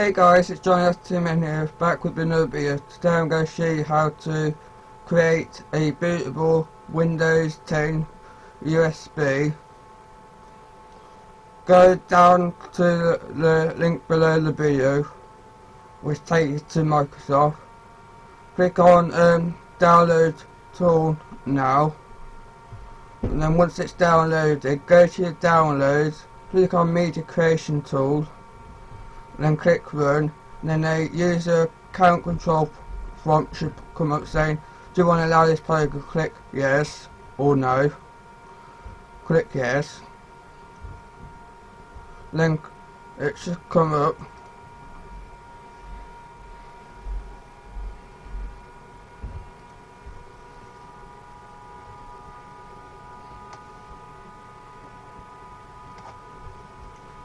Hey guys, it's John S2Man here, back with another video. Today I'm going to show you how to create a bootable Windows 10 USB. Go down to the link below the video, which takes you to Microsoft. Click on download tool now, and then once it's downloaded, go to your downloads, click on media creation tool, then click run, and then a user account control prompt should come up saying, do you want to allow this program? Click yes or no. Click yes. Then it should come up.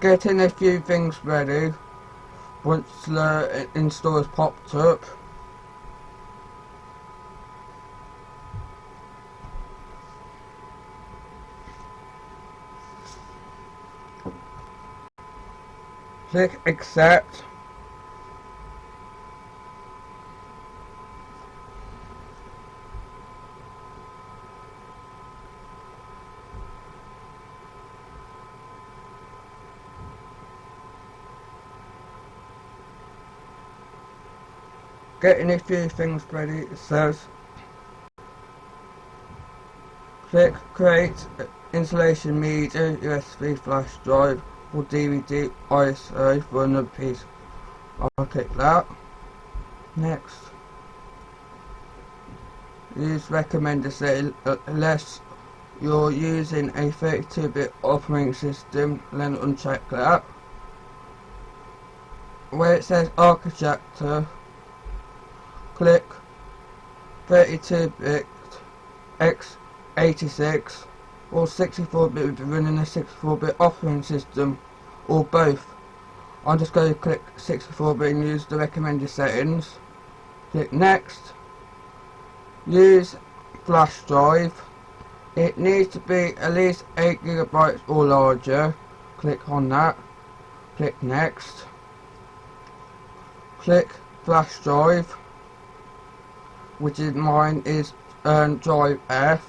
Getting a few things ready. Once the install has popped up, click accept. Getting a few things ready, it says click create installation media USB flash drive or DVD ISO for another piece. I'll click that. Next, use recommended setting unless you're using a 32-bit operating system, then uncheck that. Where it says architecture, click 32-bit x86 or 64-bit if you're running a 64-bit operating system, or both. I'm just going to click 64-bit and use the recommended settings. Click next. Use flash drive. It needs to be at least 8 GB or larger. Click on that. Click next. Click flash drive, which is mine is drive F.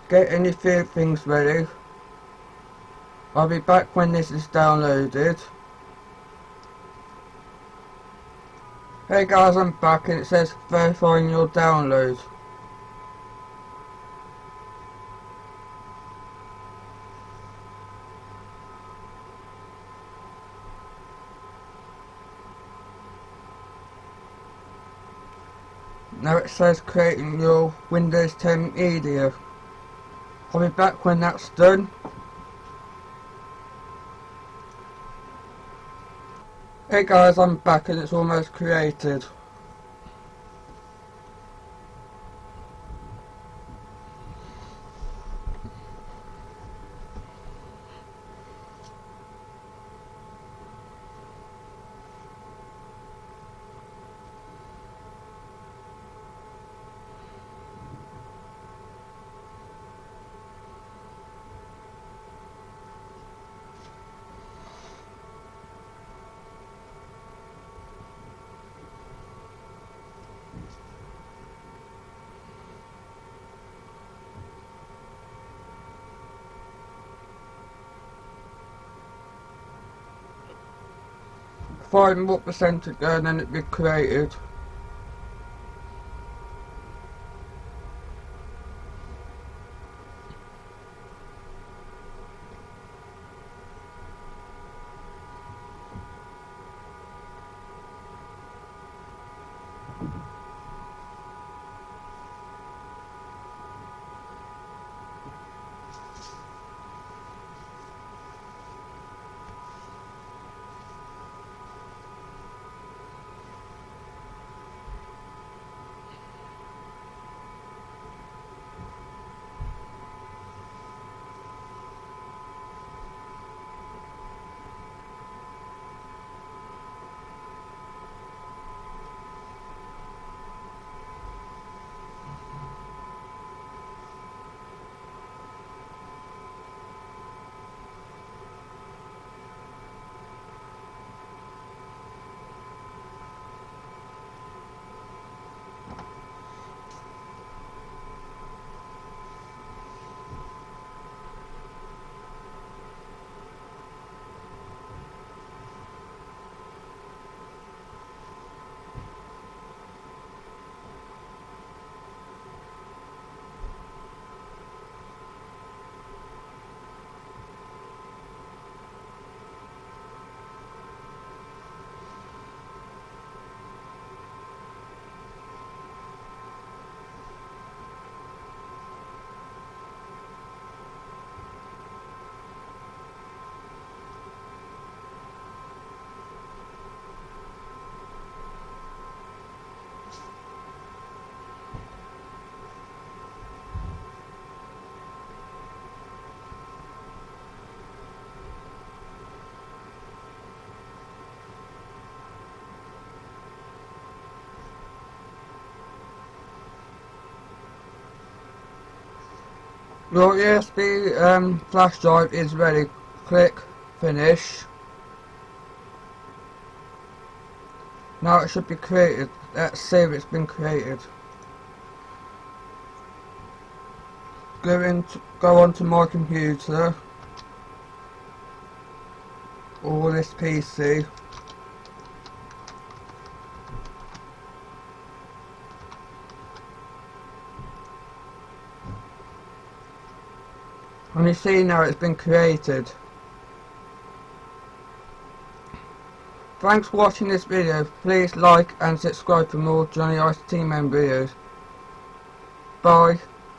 Get any few things ready. I'll be back when this is downloaded. Hey guys, I'm back and it says verifying your download. Now it says creating your Windows 10 media. I'll be back when that's done. Hey guys, I'm back and it's almost created. Five more percent to go and then it'll be created. Your USB flash drive is ready. Click finish. Now it should be created. Let's see if it's been created. Go on to my computer or this PC. And you see now it's been created. Thanks for watching this video. Please like and subscribe for more Johnny Ice Team Man videos. Bye.